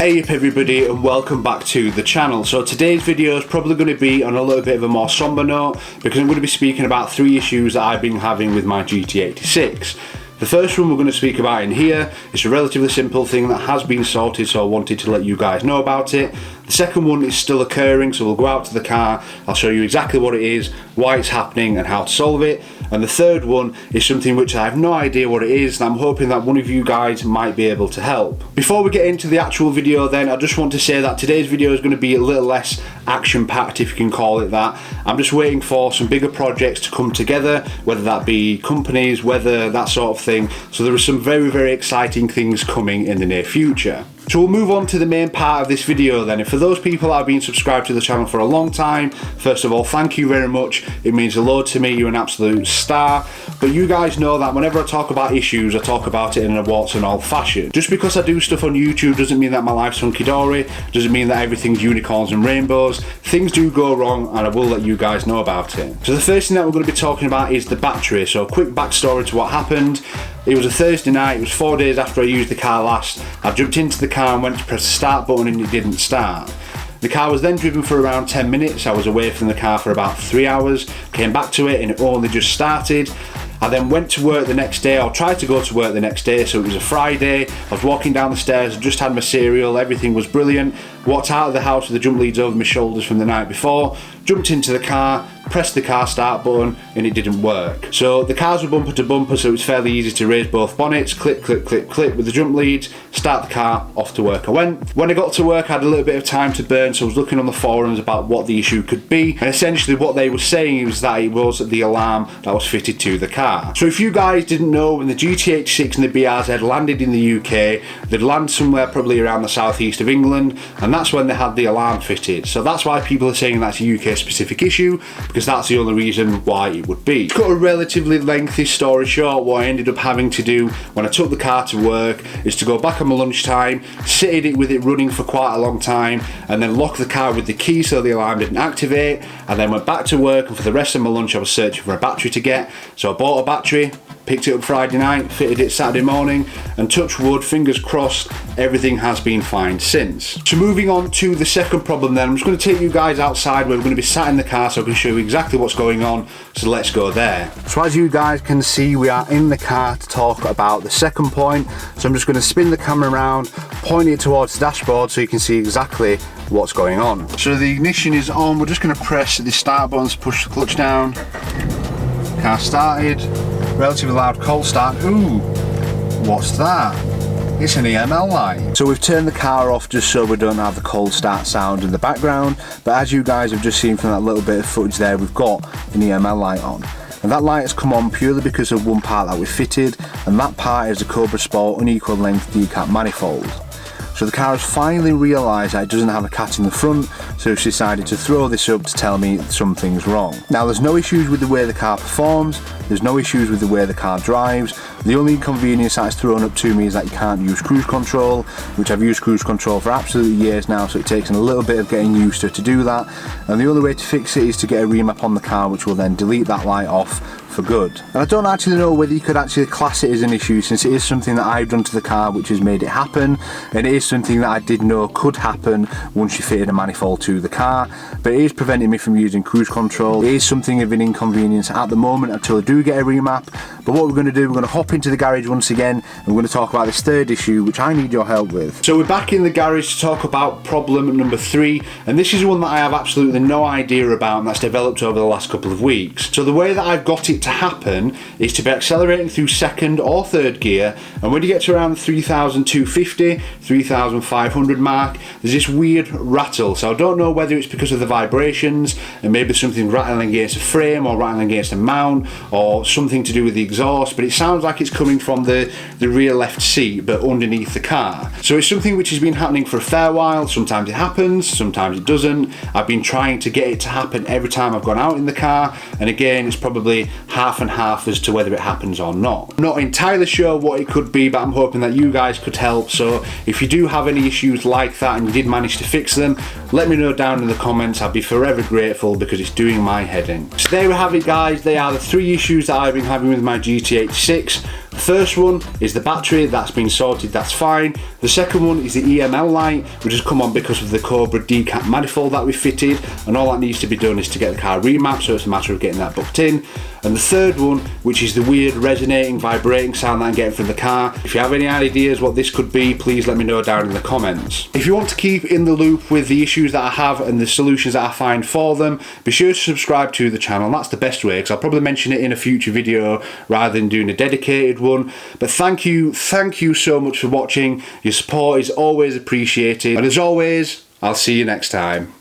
Hey up everybody and welcome back to the channel. So today's video is probably going to be on a little bit of a more somber note because I'm going to be speaking about 3 issues that I've been having with my GT86. The first one we're going to speak about in here is a relatively simple thing that has been sorted, so I wanted to let you guys know about it. The second one is still occurring, so we'll go out to the car, I'll show you exactly what it is, why it's happening and how to solve it. And the third one is something which I have no idea what it is, and I'm hoping that one of you guys might be able to help. Before we get into the actual video then, I just want to say that today's video is going to be a little less action-packed, if you can call it that. I'm just waiting for some bigger projects to come together, whether that be companies, weather, that sort of thing. So there are some very, very exciting things coming in the near future. So we'll move on to the main part of this video then. And for those people that have been subscribed to the channel for a long time, first of all, thank you very much. It means a lot to me. You're an absolute star. But you guys know that whenever I talk about issues, I talk about it in a warts and all fashion. Just because I do stuff on YouTube doesn't mean that my life's hunky-dory, doesn't mean that everything's unicorns and rainbows. Things do go wrong and I will let you guys know about it. So the first thing that we're going to be talking about is the battery. So a quick backstory to what happened. It was a Thursday night, it was 4 days after I used the car last. I jumped into the car and went to press the start button and it didn't start. The car was then driven for around 10 minutes. I was away from the car for about 3 hours, came back to it and it only just started. I then went to work the next day, or tried to go to work the next day, so it was a Friday. I was walking down the stairs, just had my cereal, everything was brilliant. Walked out of the house with the jump leads over my shoulders from the night before, jumped into the car, pressed the car start button and it didn't work. So the cars were bumper to bumper, so it was fairly easy to raise both bonnets, clip, clip, clip, clip with the jump leads, start the car, off to work I went. When I got to work I had a little bit of time to burn, so I was looking on the forums about what the issue could be, and essentially what they were saying was that it was the alarm that was fitted to the car. So if you guys didn't know, when the GT86 and the BRZ landed in the UK, they'd land somewhere probably around the southeast of England, and that's when they had the alarm fitted. So that's why people are saying that's a UK specific issue, because that's the only reason why it would be. To cut a relatively lengthy story short, what I ended up having to do when I took the car to work is to go back on my lunchtime, sit in it with it running for quite a long time, and then lock the car with the key so the alarm didn't activate. I then went back to work, and for the rest of my lunch I was searching for a battery to get. So I bought a battery, picked it up Friday night, fitted it Saturday morning, and touch wood, fingers crossed, everything has been fine since. So moving on to the second problem then, I'm just going to take you guys outside where we're going to be sat in the car so I can show you exactly what's going on. So let's go there. So as you guys can see, we are in the car to talk about the second point. So I'm just going to spin the camera around, point it towards the dashboard so you can see exactly what's going on. So the ignition is on, we're just going to press the start button to push the clutch down. Car started. Relatively loud cold start. Ooh, what's that? It's an EML light. So we've turned the car off just so we don't have the cold start sound in the background, but as you guys have just seen from that little bit of footage there, we've got an EML light on. And that light has come on purely because of one part that we fitted, and that part is a Cobra Sport unequal length decap manifold. So the car has finally realised that it doesn't have a cat in the front, so it's decided to throw this up to tell me something's wrong. Now there's no issues with the way the car performs, there's no issues with the way the car drives. The only inconvenience that's thrown up to me is that you can't use cruise control, which I've used cruise control for absolutely years now, so it takes a little bit of getting used to do that. And the only way to fix it is to get a remap on the car, which will then delete that light off for good. And I don't actually know whether you could actually class it as an issue, since it is something that I've done to the car which has made it happen, and it is something that I did know could happen once you fitted a manifold to the car, but it is preventing me from using cruise control. It is something of an inconvenience at the moment until I do get a remap. But what we're going to do, we're going to hop into the garage once again and we're going to talk about this third issue which I need your help with. So we're back in the garage to talk about problem number 3, and this is one that I have absolutely no idea about, and that's developed over the last couple of weeks. So the way that I've got it to happen is to be accelerating through second or third gear, and when you get to around the 3,250, 3,500 mark, there's this weird rattle. So I don't know whether it's because of the vibrations and maybe something rattling against a frame or rattling against a mount or something to do with the exhaust, but it sounds like it's coming from the rear left seat but underneath the car. So it's something which has been happening for a fair while. Sometimes it happens, sometimes it doesn't. I've been trying to get it to happen every time I've gone out in the car, and again it's probably half and half as to whether it happens or not. I'm not entirely sure what it could be, but I'm hoping that you guys could help. So if you do have any issues like that and you did manage to fix them, let me know down in the comments. I'll be forever grateful because it's doing my head in. So there we have it guys, they are the 3 issues that I've been having with my GT86. The first one is the battery, that's been sorted, that's fine. The second one is the EML light, which has come on because of the Cobra decap manifold that we fitted, and all that needs to be done is to get the car remapped, so it's a matter of getting that booked in. And the third one, which is the weird resonating, vibrating sound that I'm getting from the car. If you have any ideas what this could be, please let me know down in the comments. If you want to keep in the loop with the issues that I have and the solutions that I find for them, be sure to subscribe to the channel. That's the best way, because I'll probably mention it in a future video rather than doing a dedicated one. But thank you so much for watching. Your support is always appreciated, and as always, I'll see you next time.